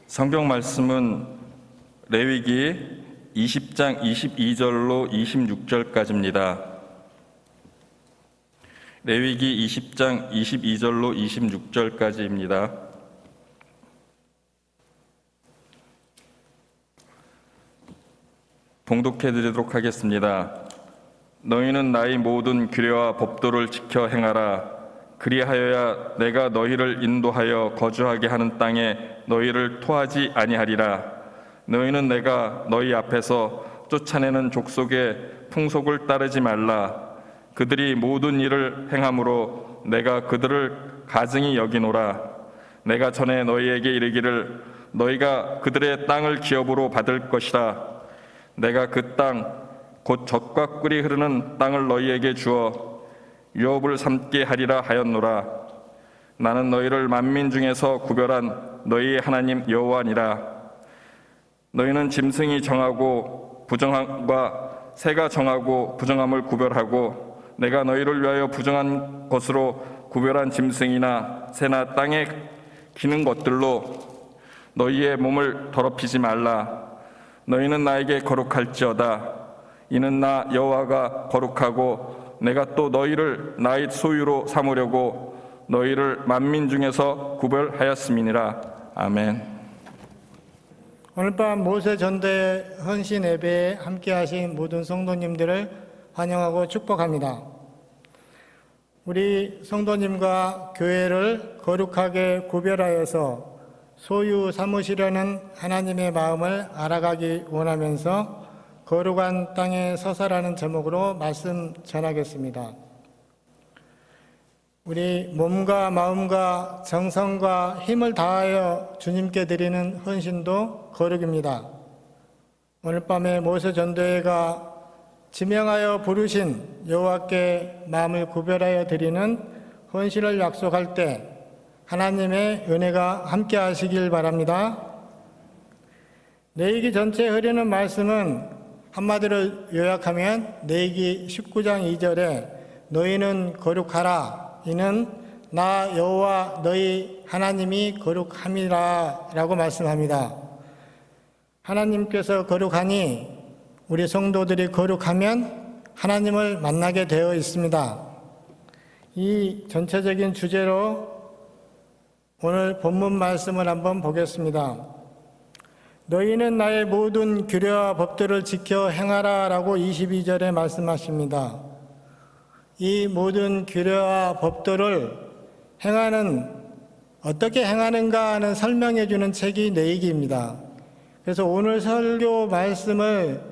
성경 말씀은 레위기 20장 22절로 26절까지입니다. 레위기 20장 22절로 26절까지입니다. 봉독해 드리도록 하겠습니다. 너희는 나의 모든 규례와 법도를 지켜 행하라. 그리하여야 내가 너희를 인도하여 거주하게 하는 땅에 너희를 토하지 아니하리라. 너희는 내가 너희 앞에서 쫓아내는 족속의 풍속을 따르지 말라. 그들이 모든 일을 행함으로 내가 그들을 가증히 여기노라. 내가 전에 너희에게 이르기를 너희가 그들의 땅을 기업으로 받을 것이라. 내가 그 땅 곧 젖과 꿀이 흐르는 땅을 너희에게 주어 유업을 삼게 하리라 하였노라. 나는 너희를 만민 중에서 구별한 너희의 하나님 여호와니라. 너희는 짐승이 정하고 부정함과 새가 정하고 부정함을 구별하고 내가 너희를 위하여 부정한 것으로 구별한 짐승이나 새나 땅에 기는 것들로 너희의 몸을 더럽히지 말라. 너희는 나에게 거룩할지어다. 이는 나 여호와가 거룩하고 내가 또 너희를 나의 소유로 삼으려고 너희를 만민 중에서 구별하였음이니라. 아멘. 오늘 밤 모세 전도의 헌신 예배에 함께하신 모든 성도님들을 환영하고 축복합니다. 우리 성도님과 교회를 거룩하게 구별하여서 소유 삼으시려는 하나님의 마음을 알아가기 원하면서 거룩한 땅에 서서라는 제목으로 말씀 전하겠습니다. 우리 몸과 마음과 정성과 힘을 다하여 주님께 드리는 헌신도 거룩입니다. 오늘 밤에 모세 전도회가 지명하여 부르신 여호와께 마음을 구별하여 드리는 헌신을 약속할 때 하나님의 은혜가 함께 하시길 바랍니다. 레위기 전체에 흐르는 말씀은 한마디로 요약하면 레위기 19장 2절에 너희는 거룩하라. 이는 나 여호와 너희 하나님이 거룩함이라 라고 말씀합니다. 하나님께서 거룩하니 우리 성도들이 거룩하면 하나님을 만나게 되어 있습니다. 이 전체적인 주제로 오늘 본문 말씀을 한번 보겠습니다. 너희는 나의 모든 규례와 법도를 지켜 행하라 라고 22절에 말씀하십니다. 이 모든 규례와 법도를 어떻게 행하는가 하는 설명해 주는 책이 레위기입니다. 그래서 오늘 설교 말씀을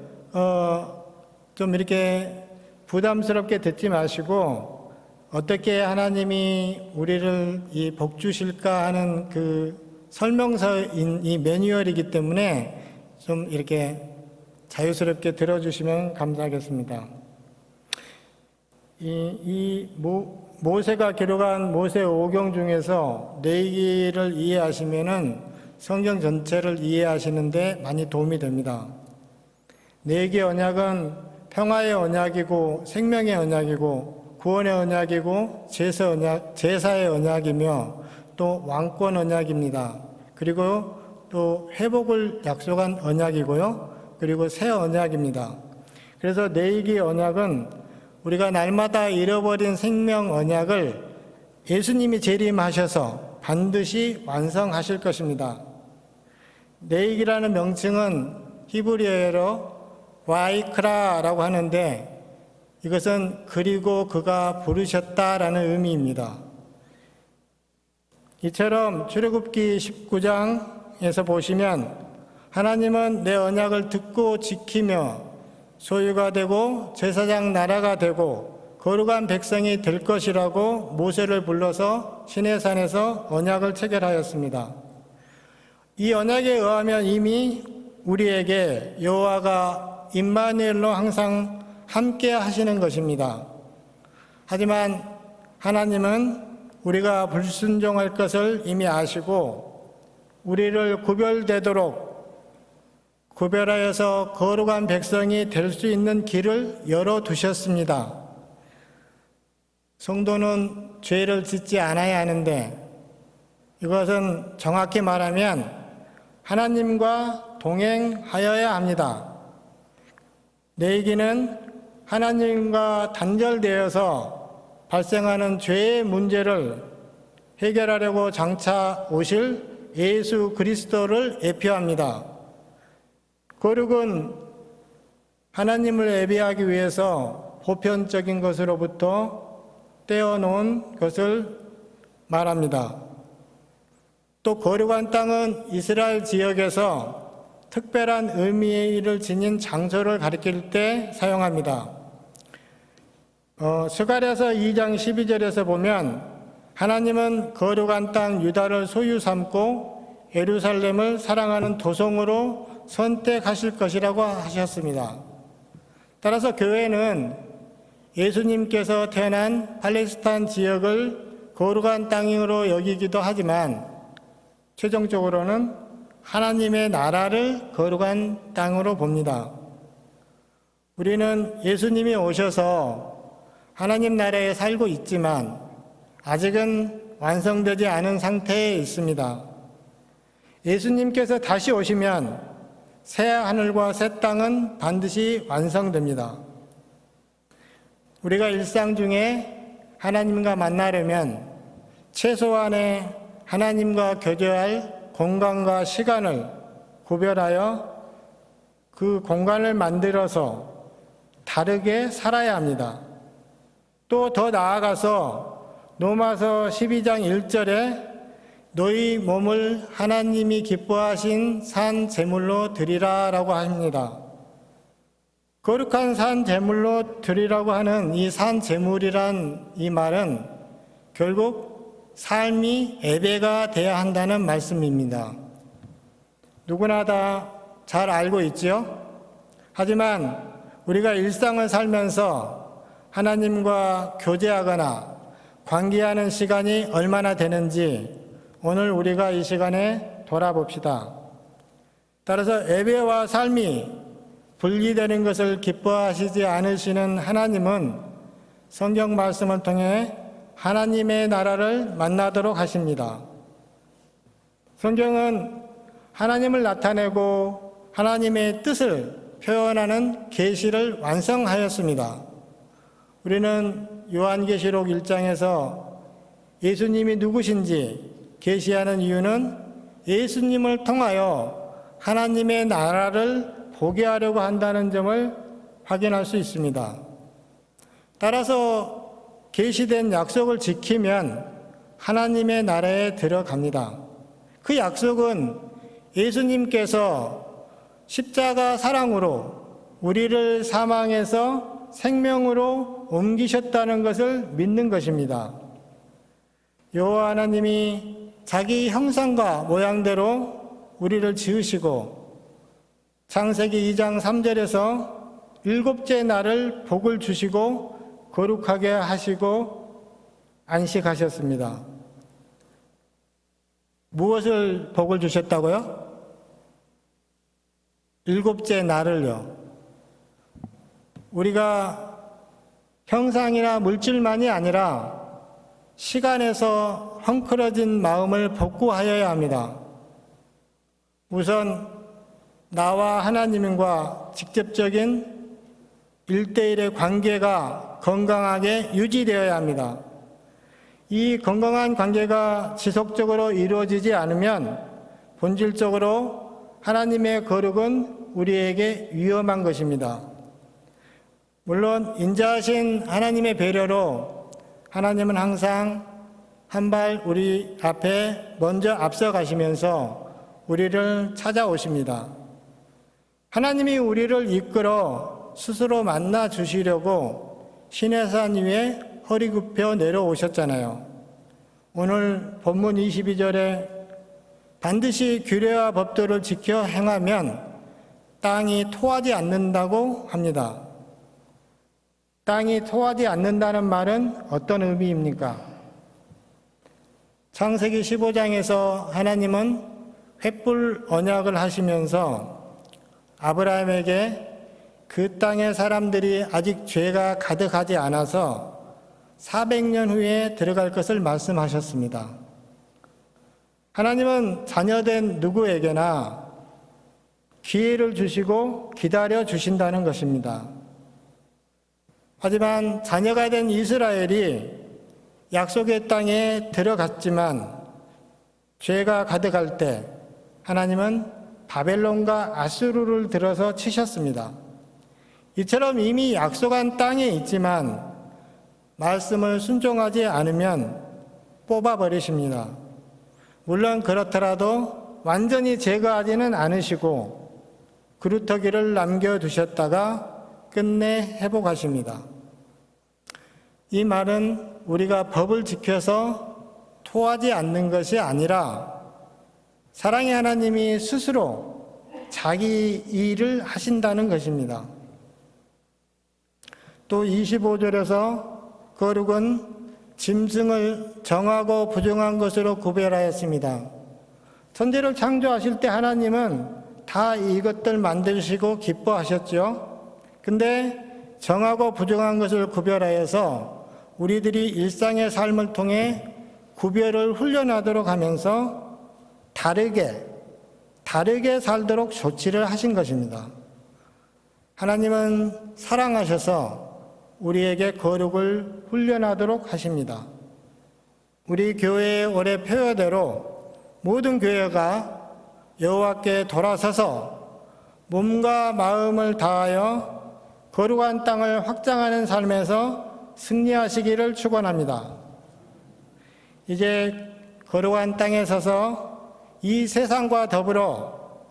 좀 이렇게 부담스럽게 듣지 마시고 어떻게 하나님이 우리를 이 복 주실까 하는 그 설명서인 이 매뉴얼이기 때문에 좀 이렇게 자유스럽게 들어주시면 감사하겠습니다. 모세가 기록한 모세 오경 중에서 레위기를 이해하시면은 성경 전체를 이해하시는데 많이 도움이 됩니다. 레위기 언약은 평화의 언약이고 생명의 언약이고 구원의 언약이고 제사의 언약이며 또 왕권 언약입니다. 그리고 또 회복을 약속한 언약이고요. 그리고 새 언약입니다. 그래서 레위기 언약은 우리가 날마다 잃어버린 생명 언약을 예수님이 재림하셔서 반드시 완성하실 것입니다. 레위기라는 명칭은 히브리어로 와이크라라고 하는데 이것은 그리고 그가 부르셨다라는 의미입니다. 이처럼 출애굽기 19장에서 보시면 하나님은 내 언약을 듣고 지키며 소유가 되고 제사장 나라가 되고 거룩한 백성이 될 것이라고 모세를 불러서 시내산에서 언약을 체결하였습니다. 이 언약에 의하면 이미 우리에게 여호와가 임마누엘로 항상 함께 하시는 것입니다. 하지만 하나님은 우리가 불순종할 것을 이미 아시고 우리를 구별하여서 거룩한 백성이 될 수 있는 길을 열어두셨습니다. 성도는 죄를 짓지 않아야 하는데 이것은 정확히 말하면 하나님과 동행하여야 합니다. 내기는 하나님과 단절되어서 발생하는 죄의 문제를 해결하려고 장차 오실 예수 그리스도를 예표합니다. 거룩은 하나님을 예배하기 위해서 보편적인 것으로부터 떼어놓은 것을 말합니다. 또 거룩한 땅은 이스라엘 지역에서 특별한 의미를 지닌 장소를 가리킬 때 사용합니다. 스가랴서 2장 12절에서 보면 하나님은 거룩한 땅 유다를 소유 삼고 예루살렘을 사랑하는 도성으로 선택하실 것이라고 하셨습니다. 따라서 교회는 예수님께서 태어난 팔레스타인 지역을 거룩한 땅으로 여기기도 하지만 최종적으로는 하나님의 나라를 거룩한 땅으로 봅니다. 우리는 예수님이 오셔서 하나님 나라에 살고 있지만 아직은 완성되지 않은 상태에 있습니다. 예수님께서 다시 오시면 새 하늘과 새 땅은 반드시 완성됩니다. 우리가 일상 중에 하나님과 만나려면 최소한의 하나님과 교제할 공간과 시간을 구별하여 그 공간을 만들어서 다르게 살아야 합니다. 또 더 나아가서 로마서 12장 1절에 너희 몸을 하나님이 기뻐하신 산 제물로 드리라 라고 합니다. 거룩한 산 제물로 드리라고 하는 이 산 제물이란 이 말은 결국 삶이 예배가 돼야 한다는 말씀입니다. 누구나 다 잘 알고 있지요? 하지만 우리가 일상을 살면서 하나님과 교제하거나 관계하는 시간이 얼마나 되는지 오늘 우리가 이 시간에 돌아봅시다. 따라서 예배와 삶이 분리되는 것을 기뻐하시지 않으시는 하나님은 성경 말씀을 통해 하나님의 나라를 만나도록 하십니다. 성경은 하나님을 나타내고 하나님의 뜻을 표현하는 계시를 완성하였습니다. 우리는 요한계시록 1장에서 예수님이 누구신지 계시하는 이유는 예수님을 통하여 하나님의 나라를 보게 하려고 한다는 점을 확인할 수 있습니다. 따라서 계시된 약속을 지키면 하나님의 나라에 들어갑니다. 그 약속은 예수님께서 십자가 사랑으로 우리를 사망에서 생명으로 옮기셨다는 것을 믿는 것입니다. 여호와 하나님이 자기 형상과 모양대로 우리를 지으시고 창세기 2장 3절에서 일곱째 날을 복을 주시고 거룩하게 하시고 안식하셨습니다. 무엇을 복을 주셨다고요? 일곱째 날을요. 우리가 형상이나 물질만이 아니라 시간에서 헝클어진 마음을 복구하여야 합니다. 우선 나와 하나님과 직접적인 1:1의 관계가 건강하게 유지되어야 합니다. 이 건강한 관계가 지속적으로 이루어지지 않으면 본질적으로 하나님의 거룩은 우리에게 위험한 것입니다. 물론 인자하신 하나님의 배려로 하나님은 항상 한 발 우리 앞에 먼저 앞서가시면서 우리를 찾아오십니다. 하나님이 우리를 이끌어 스스로 만나 주시려고 시내산 위에 허리 굽혀 내려오셨잖아요. 오늘 본문 22절에 반드시 규례와 법도를 지켜 행하면 땅이 토하지 않는다고 합니다. 땅이 토하지 않는다는 말은 어떤 의미입니까? 창세기 15장에서 하나님은 횃불 언약을 하시면서 아브라함에게 그 땅의 사람들이 아직 죄가 가득하지 않아서 400년 후에 들어갈 것을 말씀하셨습니다. 하나님은 자녀된 누구에게나 기회를 주시고 기다려 주신다는 것입니다. 하지만 자녀가 된 이스라엘이 약속의 땅에 들어갔지만 죄가 가득할 때 하나님은 바벨론과 아수르를 들어서 치셨습니다. 이처럼 이미 약속한 땅에 있지만 말씀을 순종하지 않으면 뽑아버리십니다. 물론 그렇더라도 완전히 제거하지는 않으시고 그루터기를 남겨두셨다가 끝내 회복하십니다. 이 말은 우리가 법을 지켜서 토하지 않는 것이 아니라 사랑의 하나님이 스스로 자기 일을 하신다는 것입니다. 또 25절에서 거룩은 짐승을 정하고 부정한 것으로 구별하였습니다. 천지를 창조하실 때 하나님은 다 이것들 만드시고 기뻐하셨죠. 근데 정하고 부정한 것을 구별하여서 우리들이 일상의 삶을 통해 구별을 훈련하도록 하면서 다르게 살도록 조치를 하신 것입니다. 하나님은 사랑하셔서 우리에게 거룩을 훈련하도록 하십니다. 우리 교회의 올해 표어대로 모든 교회가 여호와께 돌아서서 몸과 마음을 다하여 거룩한 땅을 확장하는 삶에서 승리하시기를 축원합니다. 이제 거룩한 땅에 서서 이 세상과 더불어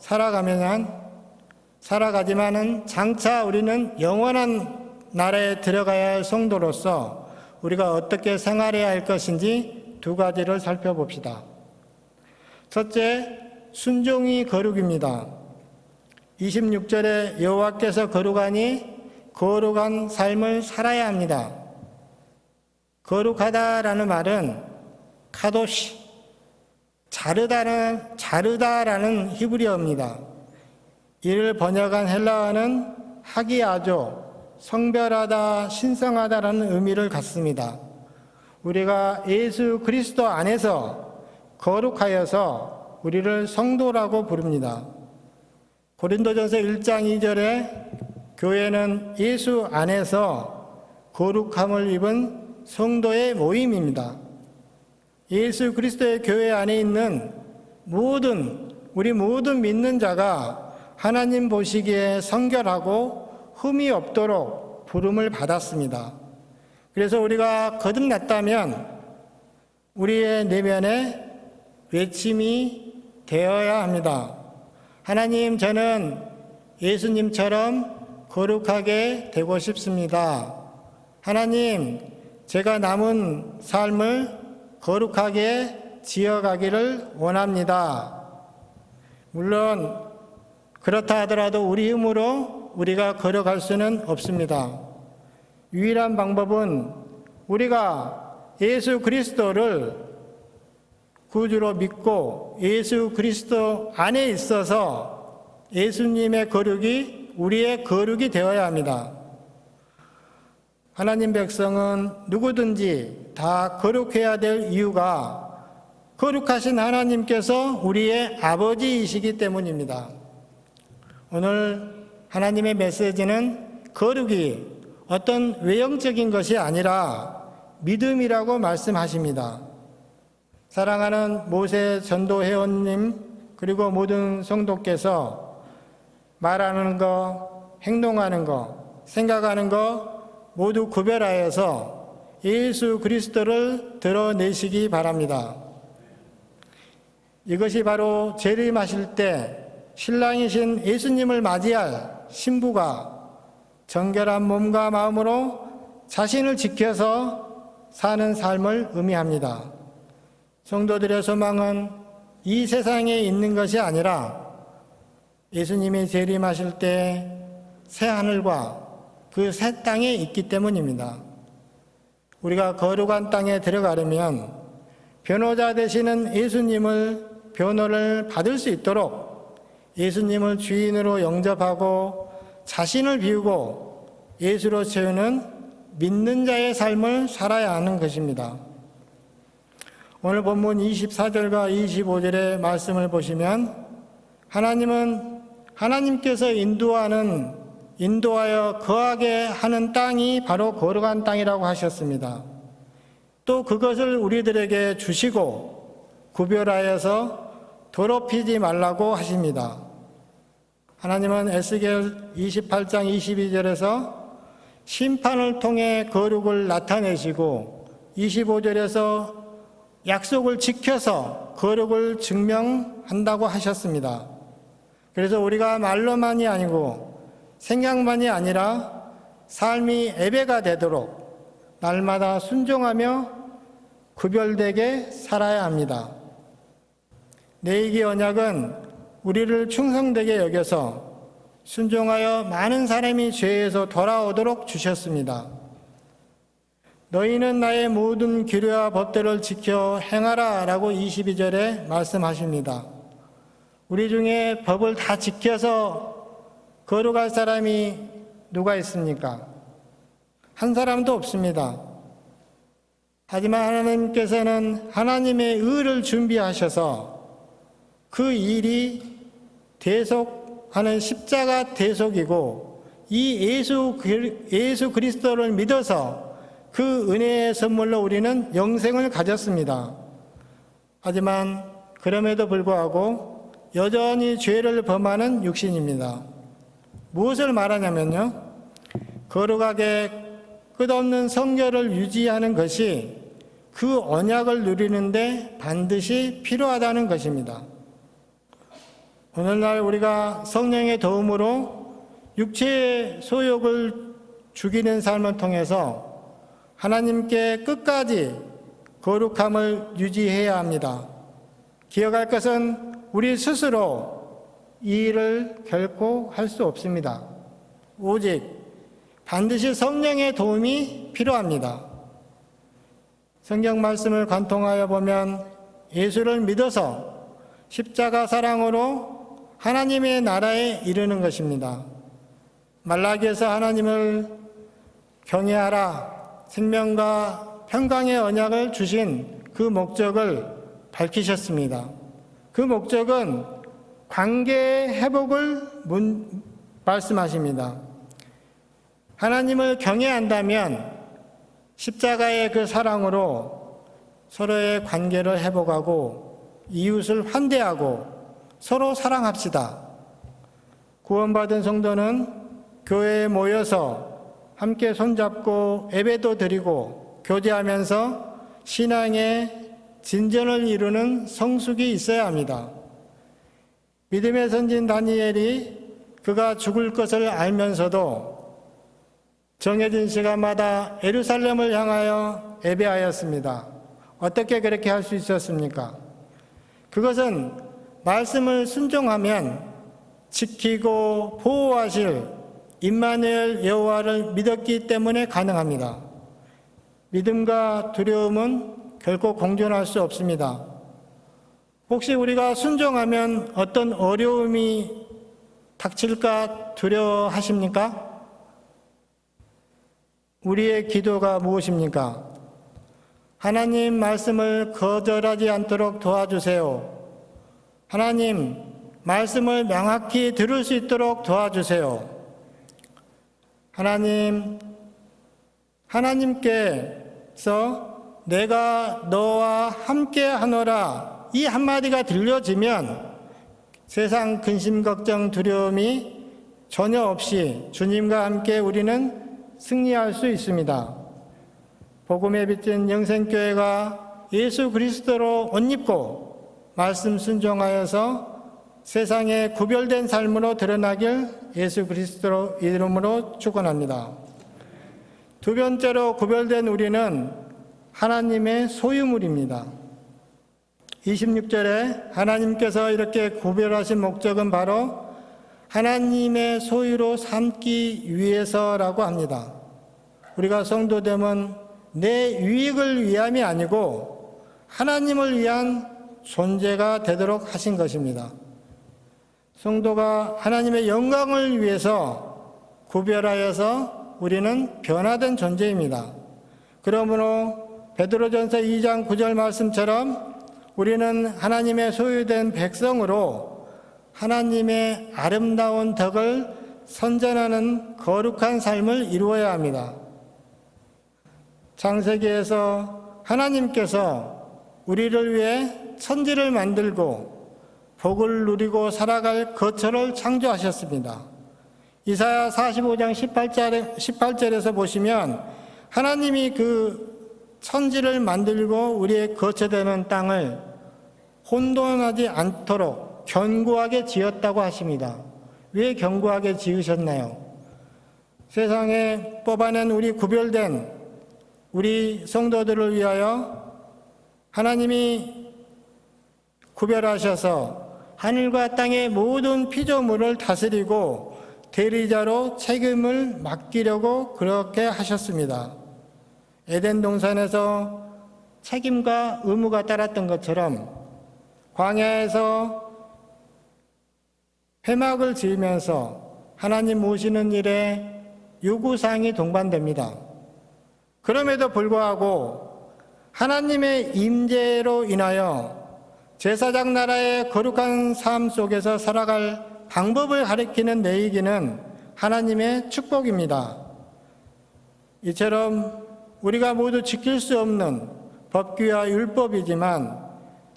살아가지만은 장차 우리는 영원한 나라에 들어가야 할 성도로서 우리가 어떻게 생활해야 할 것인지 두 가지를 살펴봅시다. 첫째, 순종이 거룩입니다. 26절에 여호와께서 거룩하니 거룩한 삶을 살아야 합니다. 거룩하다라는 말은 카도시, 자르다라는 히브리어입니다. 이를 번역한 헬라어는 하기아조, 성별하다, 신성하다라는 의미를 갖습니다. 우리가 예수 그리스도 안에서 거룩하여서 우리를 성도라고 부릅니다. 고린도전서 1장 2절에 교회는 예수 안에서 거룩함을 입은 성도의 모임입니다. 예수 그리스도의 교회 안에 있는 우리 모든 믿는 자가 하나님 보시기에 성결하고 흠이 없도록 부름을 받았습니다. 그래서 우리가 거듭났다면 우리의 내면에 외침이 되어야 합니다. 하나님, 저는 예수님처럼 거룩하게 되고 싶습니다. 하나님, 제가 남은 삶을 거룩하게 지어가기를 원합니다. 물론 그렇다 하더라도 우리 힘으로 우리가 걸어갈 수는 없습니다. 유일한 방법은 우리가 예수 그리스도를 구주로 믿고 예수 그리스도 안에 있어서 예수님의 거룩이 우리의 거룩이 되어야 합니다. 하나님 백성은 누구든지 다 거룩해야 될 이유가 거룩하신 하나님께서 우리의 아버지이시기 때문입니다. 오늘 하나님의 메시지는 거룩이 어떤 외형적인 것이 아니라 믿음이라고 말씀하십니다. 사랑하는 모세 전도회원님 그리고 모든 성도께서 말하는 거, 행동하는 거, 생각하는 거 모두 구별하여서 예수 그리스도를 드러내시기 바랍니다. 이것이 바로 재림하실 때 신랑이신 예수님을 맞이할 신부가 정결한 몸과 마음으로 자신을 지켜서 사는 삶을 의미합니다. 성도들의 소망은 이 세상에 있는 것이 아니라 예수님이 재림하실 때 새 하늘과 그 새 땅에 있기 때문입니다. 우리가 거룩한 땅에 들어가려면 변호자 되시는 예수님을 변호를 받을 수 있도록 예수님을 주인으로 영접하고 자신을 비우고 예수로 채우는 믿는 자의 삶을 살아야 하는 것입니다. 오늘 본문 24절과 25절의 말씀을 보시면 하나님은 하나님께서 인도하여 거하게 하는 땅이 바로 거룩한 땅이라고 하셨습니다. 또 그것을 우리들에게 주시고 구별하여서 더럽히지 말라고 하십니다. 하나님은 에스겔 28장 22절에서 심판을 통해 거룩을 나타내시고 25절에서 약속을 지켜서 거룩을 증명한다고 하셨습니다. 그래서 우리가 말로만이 아니고 생각만이 아니라 삶이 예배가 되도록 날마다 순종하며 구별되게 살아야 합니다. 내이기 언약은 우리를 충성되게 여겨서 순종하여 많은 사람이 죄에서 돌아오도록 주셨습니다. 너희는 나의 모든 규례와 법들을 지켜 행하라 라고 22절에 말씀하십니다. 우리 중에 법을 다 지켜서 거룩할 사람이 누가 있습니까? 한 사람도 없습니다. 하지만 하나님께서는 하나님의 의를 준비하셔서 그 일이 대속하는 십자가 대속이고 이 예수 그리스도를 믿어서 그 은혜의 선물로 우리는 영생을 가졌습니다. 하지만 그럼에도 불구하고 여전히 죄를 범하는 육신입니다. 무엇을 말하냐면요, 거룩하게 끝없는 성결을 유지하는 것이 그 언약을 누리는데 반드시 필요하다는 것입니다. 오늘날 우리가 성령의 도움으로 육체의 소욕을 죽이는 삶을 통해서 하나님께 끝까지 거룩함을 유지해야 합니다. 기억할 것은 우리 스스로 이 일을 결코 할 수 없습니다. 오직 반드시 성령의 도움이 필요합니다. 성경 말씀을 관통하여 보면 예수를 믿어서 십자가 사랑으로 하나님의 나라에 이르는 것입니다. 말라기에서 하나님을 경외하라, 생명과 평강의 언약을 주신 그 목적을 밝히셨습니다. 그 목적은 관계의 회복을 말씀하십니다. 하나님을 경외한다면 십자가의 그 사랑으로 서로의 관계를 회복하고 이웃을 환대하고 서로 사랑합시다. 구원받은 성도는 교회에 모여서 함께 손잡고 예배도 드리고 교제하면서 신앙의 진전을 이루는 성숙이 있어야 합니다. 믿음의 선진 다니엘이 그가 죽을 것을 알면서도 정해진 시간마다 예루살렘을 향하여 예배하였습니다. 어떻게 그렇게 할 수 있었습니까? 그것은 말씀을 순종하면 지키고 보호하실 임마누엘 여호와를 믿었기 때문에 가능합니다. 믿음과 두려움은 결코 공존할 수 없습니다. 혹시 우리가 순종하면 어떤 어려움이 닥칠까 두려워하십니까? 우리의 기도가 무엇입니까? 하나님 말씀을 거절하지 않도록 도와주세요. 하나님 말씀을 명확히 들을 수 있도록 도와주세요. 하나님께서 내가 너와 함께 하노라 이 한마디가 들려지면 세상 근심 걱정 두려움이 전혀 없이 주님과 함께 우리는 승리할 수 있습니다. 복음에 비친 영생교회가 예수 그리스도로 옷 입고 말씀 순종하여서 세상에 구별된 삶으로 드러나길 예수 그리스도 이름으로 축원합니다. 두 번째로 구별된 우리는 하나님의 소유물입니다. 26절에 하나님께서 이렇게 구별하신 목적은 바로 하나님의 소유로 삼기 위해서라고 합니다. 우리가 성도됨은 내 유익을 위함이 아니고 하나님을 위한 존재가 되도록 하신 것입니다. 성도가 하나님의 영광을 위해서 구별하여서 우리는 변화된 존재입니다. 그러므로 베드로전서 2장 9절 말씀처럼 우리는 하나님의 소유된 백성으로 하나님의 아름다운 덕을 선전하는 거룩한 삶을 이루어야 합니다. 창세기에서 하나님께서 우리를 위해 천지를 만들고 복을 누리고 살아갈 거처를 창조하셨습니다. 이사야 45장 18절에서 보시면 하나님이 그 천지를 만들고 우리의 거처되는 땅을 혼돈하지 않도록 견고하게 지었다고 하십니다. 왜 견고하게 지으셨나요? 세상에 뽑아낸 우리 구별된 우리 성도들을 위하여 하나님이 구별하셔서 하늘과 땅의 모든 피조물을 다스리고 대리자로 책임을 맡기려고 그렇게 하셨습니다. 에덴 동산에서 책임과 의무가 따랐던 것처럼 광야에서 회막을 지으면서 하나님 모시는 일에 요구사항이 동반됩니다. 그럼에도 불구하고 하나님의 임재로 인하여 제사장 나라의 거룩한 삶 속에서 살아갈 방법을 가리키는 내이기는 하나님의 축복입니다. 이처럼 우리가 모두 지킬 수 없는 법규와 율법이지만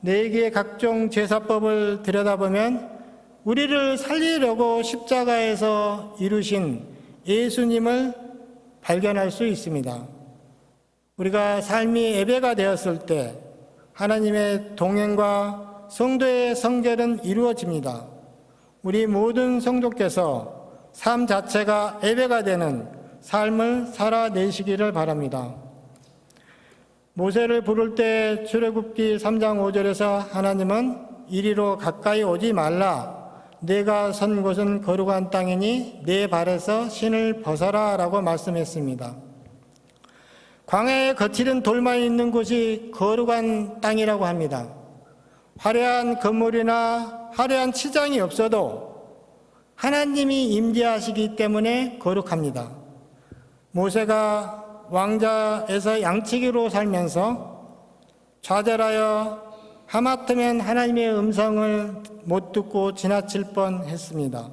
내기의 각종 제사법을 들여다보면 우리를 살리려고 십자가에서 이루신 예수님을 발견할 수 있습니다. 우리가 삶이 예배가 되었을 때 하나님의 동행과 성도의 성결은 이루어집니다. 우리 모든 성도께서 삶 자체가 예배가 되는 삶을 살아내시기를 바랍니다. 모세를 부를 때 출애굽기 3장 5절에서 하나님은 이리로 가까이 오지 말라. 내가 선 곳은 거룩한 땅이니 내 발에서 신을 벗어라 라고 말씀했습니다. 광야에 거칠은 돌만 있는 곳이 거룩한 땅이라고 합니다. 화려한 건물이나 화려한 치장이 없어도 하나님이 임재하시기 때문에 거룩합니다. 모세가 왕자에서 양치기로 살면서 좌절하여 하마터면 하나님의 음성을 못 듣고 지나칠 뻔했습니다.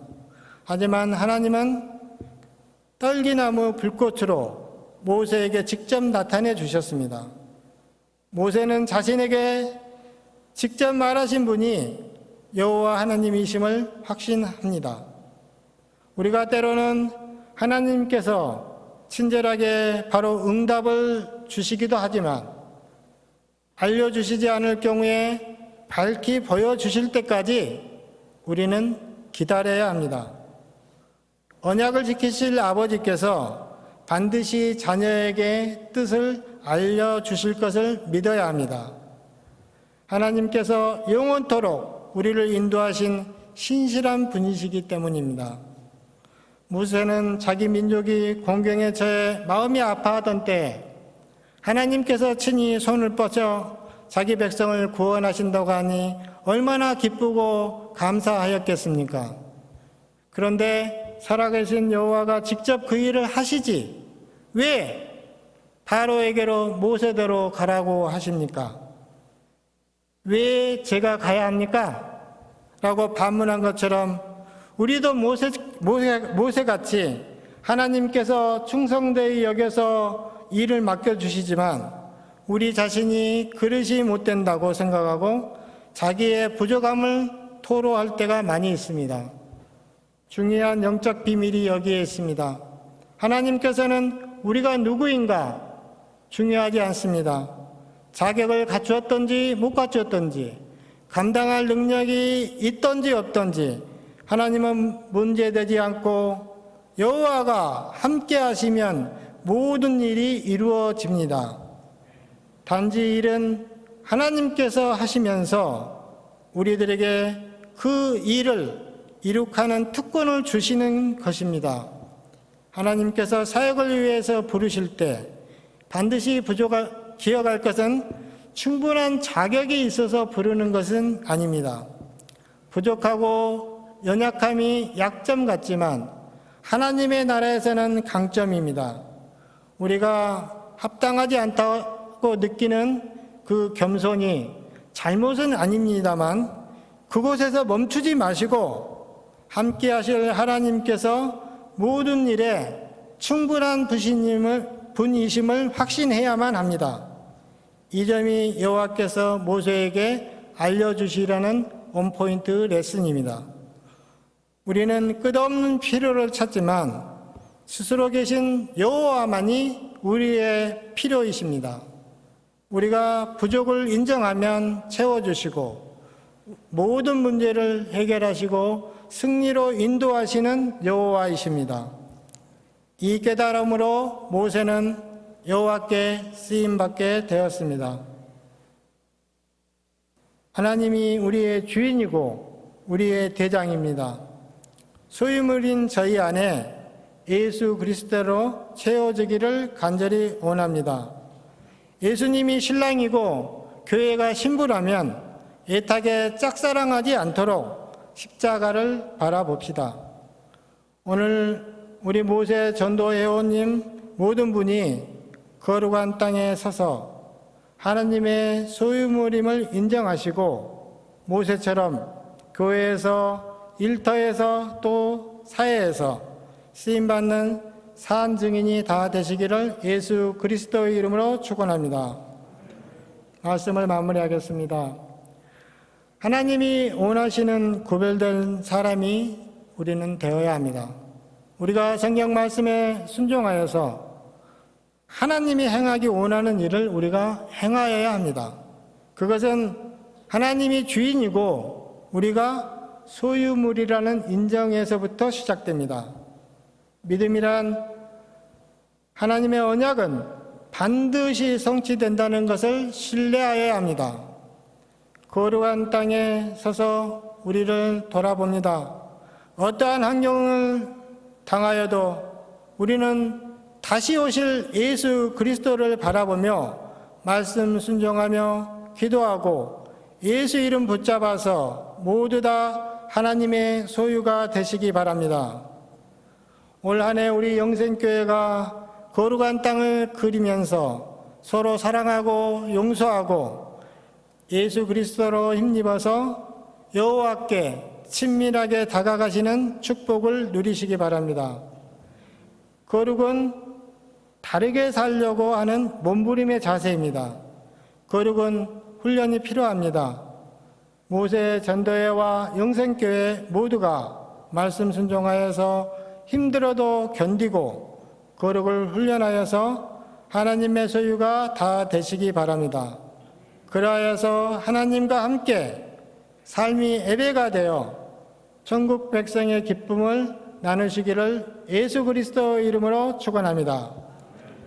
하지만 하나님은 떨기나무 불꽃으로 모세에게 직접 나타내 주셨습니다. 모세는 자신에게 직접 말하신 분이 여호와 하나님이심을 확신합니다. 우리가 때로는 하나님께서 친절하게 바로 응답을 주시기도 하지만 알려주시지 않을 경우에 밝히 보여주실 때까지 우리는 기다려야 합니다. 언약을 지키실 아버지께서 반드시 자녀에게 뜻을 알려주실 것을 믿어야 합니다. 하나님께서 영원토록 우리를 인도하신 신실한 분이시기 때문입니다. 모세는 자기 민족이 공경에 처해 마음이 아파하던 때에 하나님께서 친히 손을 뻗쳐 자기 백성을 구원하신다고 하니 얼마나 기쁘고 감사하였겠습니까? 그런데 살아계신 여호와가 직접 그 일을 하시지 왜 바로에게로 모세대로 가라고 하십니까? 왜 제가 가야 합니까? 라고 반문한 것처럼 우리도 모세같이 하나님께서 충성되이 여겨서 일을 맡겨주시지만 우리 자신이 그릇이 못된다고 생각하고 자기의 부족함을 토로할 때가 많이 있습니다. 중요한 영적 비밀이 여기에 있습니다. 하나님께서는 우리가 누구인가 중요하지 않습니다. 자격을 갖추었던지 못 갖추었던지 감당할 능력이 있던지 없던지 하나님은 문제되지 않고 여호와가 함께 하시면 모든 일이 이루어집니다. 단지 일은 하나님께서 하시면서 우리들에게 그 일을 이룩하는 특권을 주시는 것입니다. 하나님께서 사역을 위해서 부르실 때 반드시 기억할 것은 충분한 자격이 있어서 부르는 것은 아닙니다. 부족하고 연약함이 약점 같지만 하나님의 나라에서는 강점입니다. 우리가 합당하지 않다고 느끼는 그 겸손이 잘못은 아닙니다만 그곳에서 멈추지 마시고 함께 하실 하나님께서 모든 일에 충분한 분이심을 확신해야만 합니다. 이 점이 여호와께서 모세에게 알려주시려는 원포인트 레슨입니다. 우리는 끝없는 필요를 찾지만 스스로 계신 여호와만이 우리의 필요이십니다. 우리가 부족을 인정하면 채워주시고 모든 문제를 해결하시고 승리로 인도하시는 여호와이십니다. 이 깨달음으로 모세는 여호와께 쓰임받게 되었습니다. 하나님이 우리의 주인이고 우리의 대장입니다. 소유물인 저희 안에 예수 그리스도로 채워지기를 간절히 원합니다. 예수님이 신랑이고 교회가 신부라면 애타게 짝사랑하지 않도록 십자가를 바라봅시다. 오늘 우리 모세 전도회원님 모든 분이 거룩한 땅에 서서 하나님의 소유물임을 인정하시고 모세처럼 교회에서 일터에서 또 사회에서 쓰임받는 산 증인이 다 되시기를 예수 그리스도의 이름으로 축원합니다. 말씀을 마무리하겠습니다. 하나님이 원하시는 구별된 사람이 우리는 되어야 합니다. 우리가 성경 말씀에 순종하여서 하나님이 행하기 원하는 일을 우리가 행하여야 합니다. 그것은 하나님이 주인이고 우리가 소유물이라는 인정에서부터 시작됩니다. 믿음이란 하나님의 언약은 반드시 성취된다는 것을 신뢰하여야 합니다. 거룩한 땅에 서서 우리를 돌아봅니다. 어떠한 환경을 당하여도 우리는 다시 오실 예수 그리스도를 바라보며 말씀 순종하며 기도하고 예수 이름 붙잡아서 모두 다 하나님의 소유가 되시기 바랍니다. 올 한 해 우리 영생교회가 거룩한 땅을 그리면서 서로 사랑하고 용서하고 예수 그리스도로 힘입어서 여호와께 친밀하게 다가가시는 축복을 누리시기 바랍니다. 거룩은 다르게 살려고 하는 몸부림의 자세입니다. 거룩은 훈련이 필요합니다. 모세 전도회와 영생교회 모두가 말씀 순종하여서 힘들어도 견디고 거룩을 훈련하여서 하나님의 소유가 다 되시기 바랍니다. 그러하여서 하나님과 함께 삶이 예배가 되어 천국 백성의 기쁨을 나누시기를 예수 그리스도 이름으로 축원합니다.